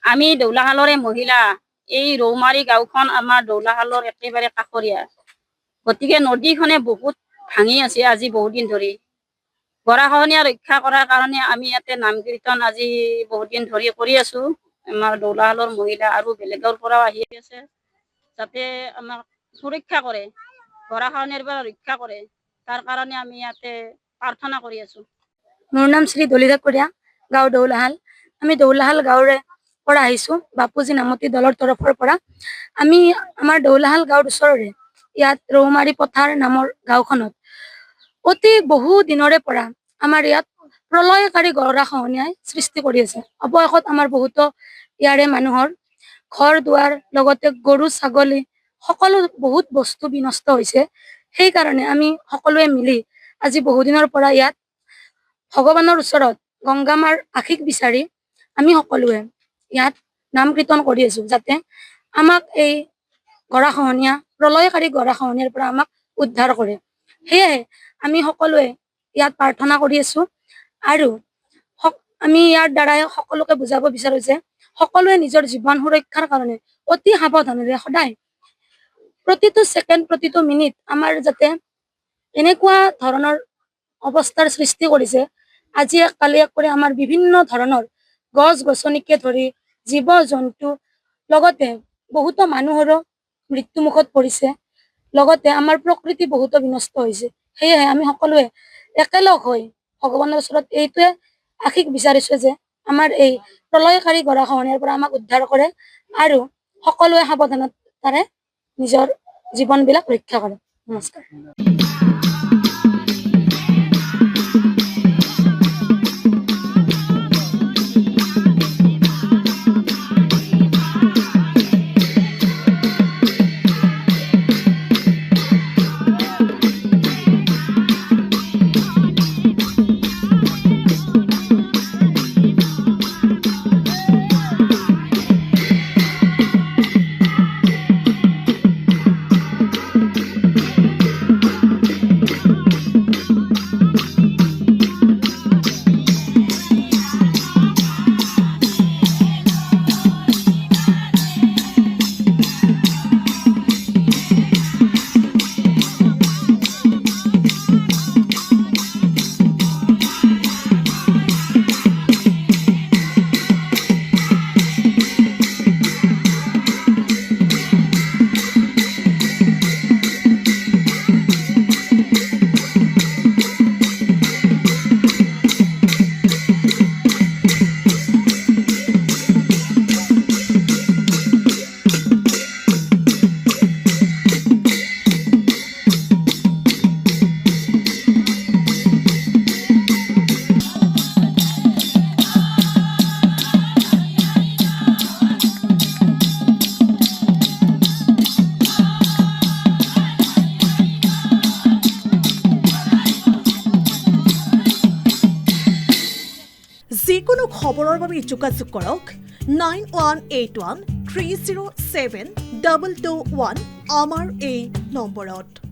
আমি দৌলাহালৰে মহিলা এই ৰৌমাৰী গাঁওখন আমাৰ দৌলাহালৰ একেবাৰে কাষৰীয়া গতিকে নদীখনে বহুত ভাঙি আছে আজি বহুত দিন ধৰি গৰাখহনীয়া ৰক্ষা কৰাৰ কাৰণে আমি ইয়াতে নাম কীৰ্তন আজি বহুত দিন ধৰি কৰি আছো আমাৰ দৌলাহালৰ মহিলা আৰু বেলেগৰ পৰাও আহি আছে যাতে আমাক সুৰক্ষা কৰে গৰাখহনীয়াৰ পৰা ৰক্ষা কৰে তাৰ কাৰণে আমি ইয়াতে প্ৰাৰ্থনা কৰি আছো। মোৰ নাম শ্ৰী দলিতা কৰিয়া গাঁও দৌলাহাল আমি দৌলাহাল গাঁৱৰে পৰা আহিছো বাপুজী নামতি দলৰ তৰফৰ পৰা আমি আমাৰ দৌলাহাল গাঁৱৰ ওচৰৰে ইয়াত ৰৌমাৰী পথাৰ নামৰ গাঁওখনত অতি বহু দিনৰে পৰা আমাৰ ইয়াত প্ৰলয়কাৰী গৰাখহনীয়াই সৃষ্টি কৰি আছে অৱশেষত আমাৰ বহুতো ইয়াৰে মানুহৰ ঘৰ দুৱাৰ লগতে গৰু ছাগলী সকলো বহুত বস্তু বিনষ্ট হৈছে সেইকাৰণে আমি সকলোৱে মিলি আজি বহুদিনৰ পৰা ইয়াত ভগৱানৰ ওচৰত গংগামাৰ আশীষ বিচাৰি আমি সকলোৱে ইয়াত নাম কীৰ্তন কৰি আছো যাতে আমাক এই গৰাখহনীয়া প্ৰলয়কাৰী গৰাখহনীয়াৰ পৰা আমাক উদ্ধাৰ কৰে সেয়ে আমি সকলোৱে ইয়াত প্ৰাৰ্থনা কৰি আছো আৰু আমি ইয়াৰ দ্বাৰাই সকলোকে বুজাব বিচাৰো যে সকলোৱে নিজৰ জীৱন সুৰক্ষাৰ কাৰণে অতি সাৱধানেৰে সদায় প্ৰতিটো ছেকেণ্ড প্ৰতিটো মিনিট আমাৰ যাতে এনেকুৱা ধৰণৰ অৱস্থাৰ সৃষ্টি কৰিছে আজি কালি কৰি আমাৰ বিভিন্ন ধৰণৰ গছ গছনিকে ধৰি জীৱ জন্তু লগতে বহুতো মানুহৰো মৃত্যুমুখত পৰিছে লগতে আমাৰ প্ৰকৃতি বহুতো বিনষ্ট হৈছে সেয়েহে আমি সকলোৱে একেলগ হৈ ভগৱানৰ ওচৰত এইটোৱে আশীষ বিচাৰিছো যে আমাৰ এই প্ৰলয়কাৰী গৰাখহনীয়াৰ পৰা আমাক উদ্ধাৰ কৰে আৰু সকলোৱে সাৱধানতাৰে নিজৰ জীৱনবিলাক ৰক্ষা কৰে। নমস্কাৰ। যিকোনো খবৰৰ বাবে যোগাযোগ কৰক 9181 307 221 আমাৰ এই নম্বৰত।